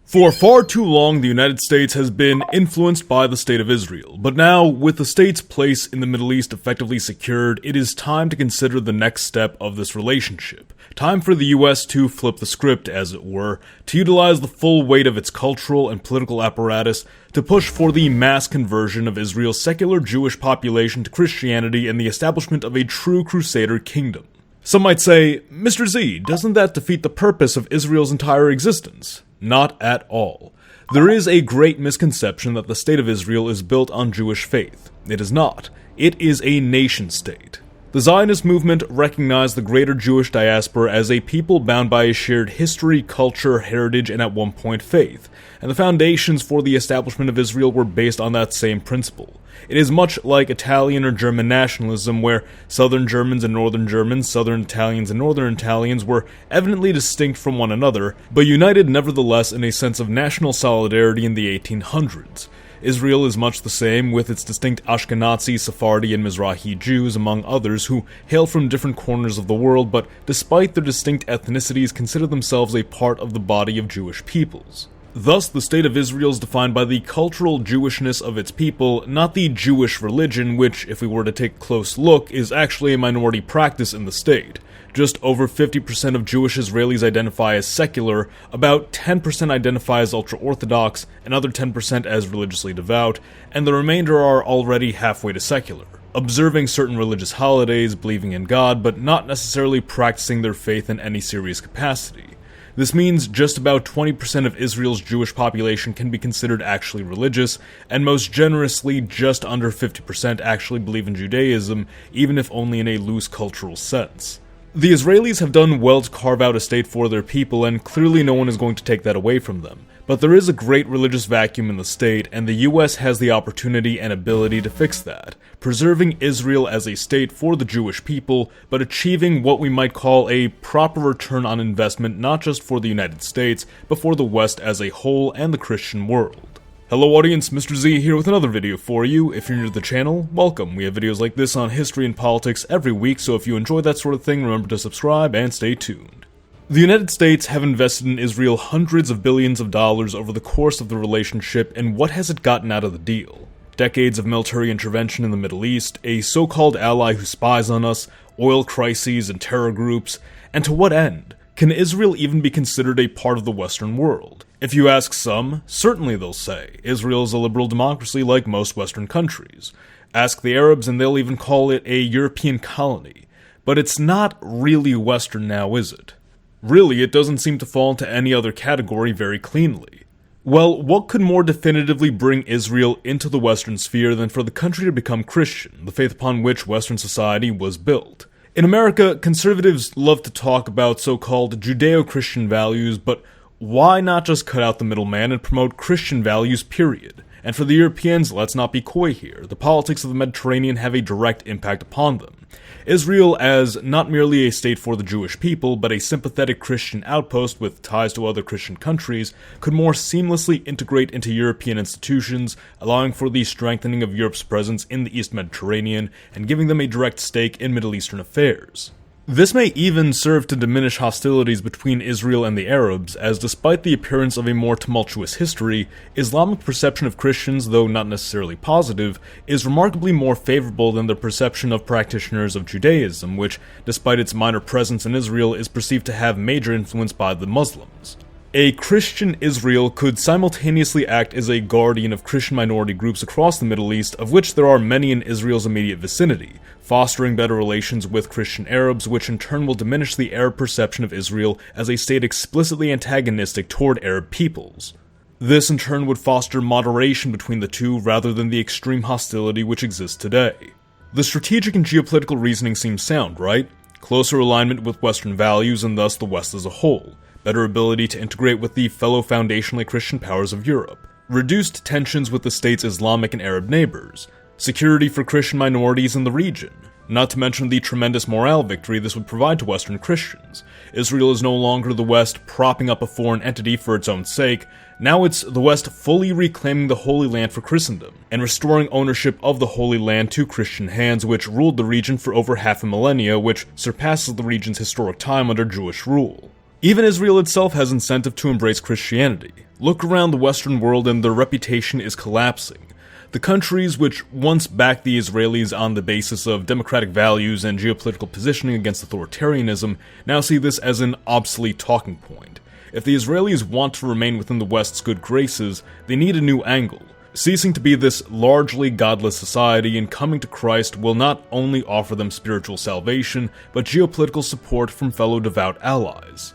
For far too long, the United States has been influenced by the State of Israel, but now, with the state's place in the Middle East effectively secured, it is time to consider the next step of this relationship. Time for the US to flip the script, as it were, to utilize the full weight of its cultural and political apparatus to push for the mass conversion of Israel's secular Jewish population to Christianity and the establishment of a true Crusader kingdom. Some might say, Mr. Z, doesn't that defeat the purpose of Israel's entire existence? Not at all. There is a great misconception that the State of Israel is built on Jewish faith. It is not. It is a nation-state. The Zionist movement recognized the greater Jewish diaspora as a people bound by a shared history, culture, heritage, and at one point faith, and the foundations for the establishment of Israel were based on that same principle. It is much like Italian or German nationalism, where Southern Germans and Northern Germans, Southern Italians and Northern Italians were evidently distinct from one another, but united nevertheless in a sense of national solidarity in the 1800s. Israel is much the same, with its distinct Ashkenazi, Sephardi, and Mizrahi Jews, among others, who hail from different corners of the world, but despite their distinct ethnicities, consider themselves a part of the body of Jewish peoples. Thus, the State of Israel is defined by the cultural Jewishness of its people, not the Jewish religion, which, if we were to take a close look, is actually a minority practice in the state. Just over 50% of Jewish Israelis identify as secular, about 10% identify as ultra-Orthodox, another 10% as religiously devout, and the remainder are already halfway to secular, observing certain religious holidays, believing in God, but not necessarily practicing their faith in any serious capacity. This means just about 20% of Israel's Jewish population can be considered actually religious, and most generously, just under 50% actually believe in Judaism, even if only in a loose cultural sense. The Israelis have done well to carve out a state for their people, and clearly no one is going to take that away from them. But there is a great religious vacuum in the state, and the US has the opportunity and ability to fix that, preserving Israel as a state for the Jewish people, but achieving what we might call a proper return on investment not just for the United States, but for the West as a whole and the Christian world. Hello audience, Mr. Z here with another video for you. If you're new to the channel, welcome. We have videos like this on history and politics every week, so if you enjoy that sort of thing, remember to subscribe and stay tuned. The United States have invested in Israel hundreds of billions of dollars over the course of the relationship, and what has it gotten out of the deal? Decades of military intervention in the Middle East, a so-called ally who spies on us, oil crises and terror groups, and to what end? Can Israel even be considered a part of the Western world? If you ask some, certainly they'll say, Israel is a liberal democracy like most Western countries. Ask the Arabs and they'll even call it a European colony. But it's not really Western now, is it? Really, it doesn't seem to fall into any other category very cleanly. Well, what could more definitively bring Israel into the Western sphere than for the country to become Christian, the faith upon which Western society was built? In America, conservatives love to talk about so-called Judeo-Christian values, but why not just cut out the middleman and promote Christian values, period? And for the Europeans, let's not be coy here. The politics of the Mediterranean have a direct impact upon them. Israel, as not merely a state for the Jewish people, but a sympathetic Christian outpost with ties to other Christian countries, could more seamlessly integrate into European institutions, allowing for the strengthening of Europe's presence in the East Mediterranean and giving them a direct stake in Middle Eastern affairs. This may even serve to diminish hostilities between Israel and the Arabs, as despite the appearance of a more tumultuous history, Islamic perception of Christians, though not necessarily positive, is remarkably more favorable than the perception of practitioners of Judaism, which, despite its minor presence in Israel, is perceived to have major influence by the Muslims. A Christian Israel could simultaneously act as a guardian of Christian minority groups across the Middle East, of which there are many in Israel's immediate vicinity, fostering better relations with Christian Arabs, which in turn will diminish the Arab perception of Israel as a state explicitly antagonistic toward Arab peoples. This in turn would foster moderation between the two rather than the extreme hostility which exists today. The strategic and geopolitical reasoning seems sound, right? Closer alignment with Western values and thus the West as a whole. Better ability to integrate with the fellow foundationally Christian powers of Europe, reduced tensions with the state's Islamic and Arab neighbors, security for Christian minorities in the region, not to mention the tremendous morale victory this would provide to Western Christians. Israel is no longer the West propping up a foreign entity for its own sake, now it's the West fully reclaiming the Holy Land for Christendom, and restoring ownership of the Holy Land to Christian hands, which ruled the region for over half a millennia, which surpasses the region's historic time under Jewish rule. Even Israel itself has incentive to embrace Christianity. Look around the Western world and their reputation is collapsing. The countries which once backed the Israelis on the basis of democratic values and geopolitical positioning against authoritarianism now see this as an obsolete talking point. If the Israelis want to remain within the West's good graces, they need a new angle. Ceasing to be this largely godless society and coming to Christ will not only offer them spiritual salvation, but geopolitical support from fellow devout allies.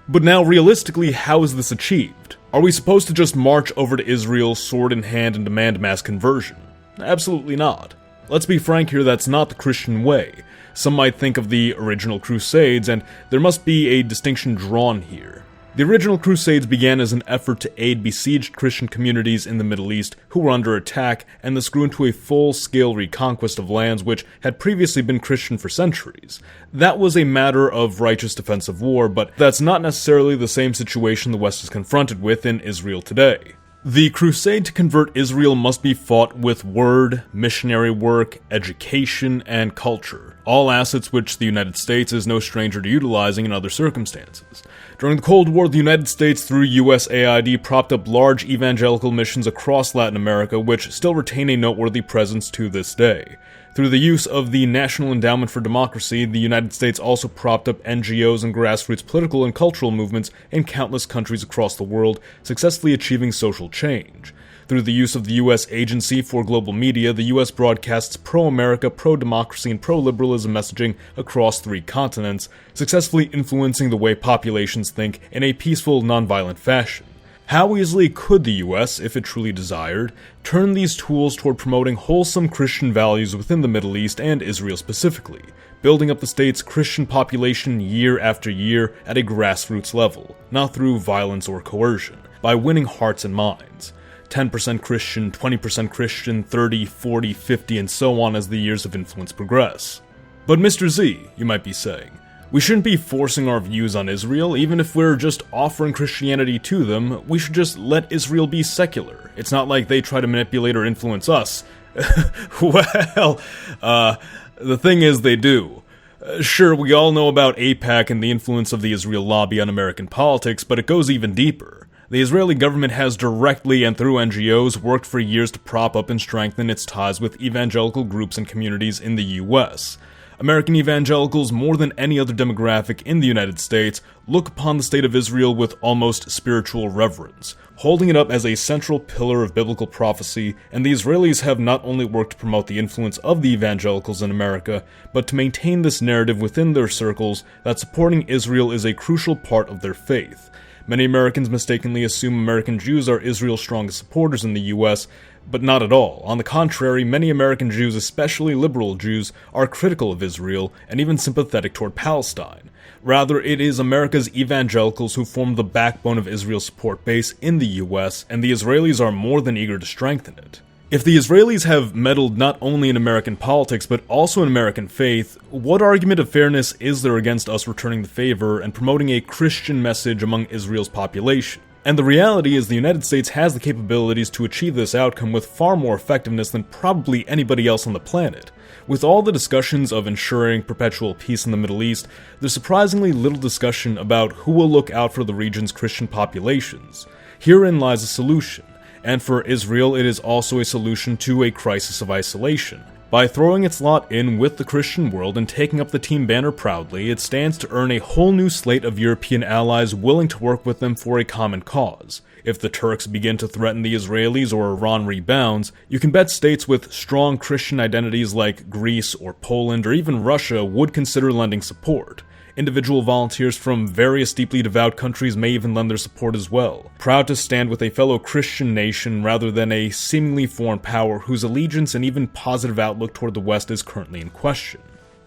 But now, realistically, how is this achieved? Are we supposed to just march over to Israel, sword in hand, and demand mass conversion? Absolutely not. Let's be frank here, that's not the Christian way. Some might think of the original Crusades, and there must be a distinction drawn here. The original Crusades began as an effort to aid besieged Christian communities in the Middle East who were under attack, and this grew into a full-scale reconquest of lands which had previously been Christian for centuries. That was a matter of righteous defensive war, but that's not necessarily the same situation the West is confronted with in Israel today. The crusade to convert Israel must be fought with word, missionary work, education, and culture, all assets which the United States is no stranger to utilizing in other circumstances. During the Cold War, the United States, through USAID, propped up large evangelical missions across Latin America, which still retain a noteworthy presence to this day. Through the use of the National Endowment for Democracy, the United States also propped up NGOs and grassroots political and cultural movements in countless countries across the world, successfully achieving social change. Through the use of the U.S. Agency for Global Media, the U.S. broadcasts pro-America, pro-democracy, and pro-liberalism messaging across 3 continents, successfully influencing the way populations think in a peaceful, nonviolent fashion. How easily could the US, if it truly desired, turn these tools toward promoting wholesome Christian values within the Middle East and Israel specifically, building up the state's Christian population year after year at a grassroots level, not through violence or coercion, by winning hearts and minds. 10% Christian, 20% Christian, 30, 40, 50, and so on as the years of influence progress. But Mr. Z, you might be saying, we shouldn't be forcing our views on Israel, even if we're just offering Christianity to them. We should just let Israel be secular. It's not like they try to manipulate or influence us. Well, the thing is they do. Sure, we all know about AIPAC and the influence of the Israel lobby on American politics, but it goes even deeper. The Israeli government has directly and through NGOs worked for years to prop up and strengthen its ties with evangelical groups and communities in the US. American evangelicals, more than any other demographic in the United States, look upon the state of Israel with almost spiritual reverence, holding it up as a central pillar of biblical prophecy, and the Israelis have not only worked to promote the influence of the evangelicals in America, but to maintain this narrative within their circles that supporting Israel is a crucial part of their faith. Many Americans mistakenly assume American Jews are Israel's strongest supporters in the US, but not at all. On the contrary, many American Jews, especially liberal Jews, are critical of Israel and even sympathetic toward Palestine. Rather, it is America's evangelicals who form the backbone of Israel's support base in the US, and the Israelis are more than eager to strengthen it. If the Israelis have meddled not only in American politics but also in American faith, what argument of fairness is there against us returning the favor and promoting a Christian message among Israel's population? And the reality is the United States has the capabilities to achieve this outcome with far more effectiveness than probably anybody else on the planet. With all the discussions of ensuring perpetual peace in the Middle East, there's surprisingly little discussion about who will look out for the region's Christian populations. Herein lies a solution, and for Israel it is also a solution to a crisis of isolation. By throwing its lot in with the Christian world and taking up the team banner proudly, it stands to earn a whole new slate of European allies willing to work with them for a common cause. If the Turks begin to threaten the Israelis or Iran rebounds, you can bet states with strong Christian identities like Greece or Poland or even Russia would consider lending support. Individual volunteers from various deeply devout countries may even lend their support as well, proud to stand with a fellow Christian nation rather than a seemingly foreign power whose allegiance and even positive outlook toward the West is currently in question.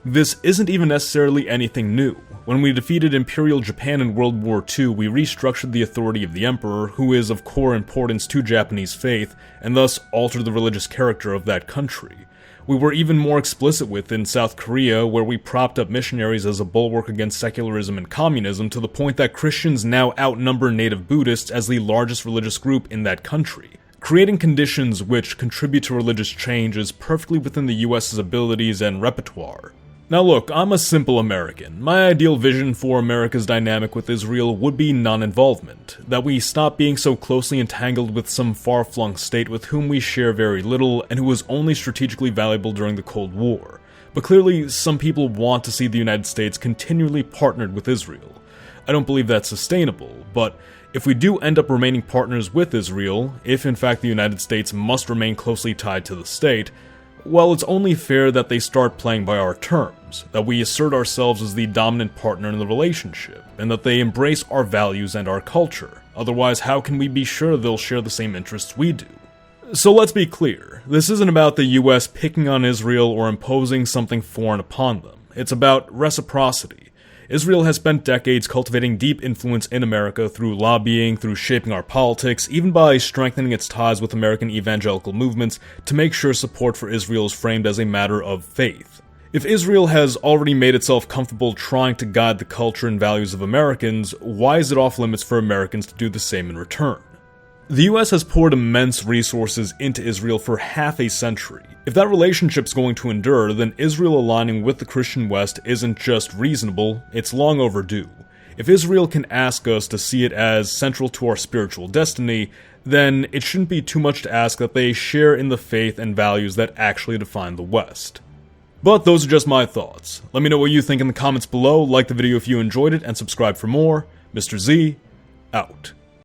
This isn't even necessarily anything new. When we defeated Imperial Japan in World War II, we restructured the authority of the Emperor, who is of core importance to Japanese faith, and thus altered the religious character of that country. We were even more explicit with in South Korea, where we propped up missionaries as a bulwark against secularism and communism to the point that Christians now outnumber native Buddhists as the largest religious group in that country. Creating conditions which contribute to religious change is perfectly within the US's abilities and repertoire. Now look, I'm a simple American. My ideal vision for America's dynamic with Israel would be non-involvement, that we stop being so closely entangled with some far-flung state with whom we share very little and who was only strategically valuable during the Cold War. But clearly, some people want to see the United States continually partnered with Israel. I don't believe that's sustainable, but if we do end up remaining partners with Israel, if in fact the United States must remain closely tied to the state, well, it's only fair that they start playing by our terms, that we assert ourselves as the dominant partner in the relationship, and that they embrace our values and our culture. Otherwise, how can we be sure they'll share the same interests we do? So let's be clear, this isn't about the US picking on Israel or imposing something foreign upon them. It's about reciprocity. Israel has spent decades cultivating deep influence in America through lobbying, through shaping our politics, even by strengthening its ties with American evangelical movements to make sure support for Israel is framed as a matter of faith. If Israel has already made itself comfortable trying to guide the culture and values of Americans, why is it off limits for Americans to do the same in return? The US has poured immense resources into Israel for half a century. If that relationship's going to endure, then Israel aligning with the Christian West isn't just reasonable, it's long overdue. If Israel can ask us to see it as central to our spiritual destiny, then it shouldn't be too much to ask that they share in the faith and values that actually define the West. But those are just my thoughts. Let me know what you think in the comments below, like the video if you enjoyed it, and subscribe for more. Mr. Z, out.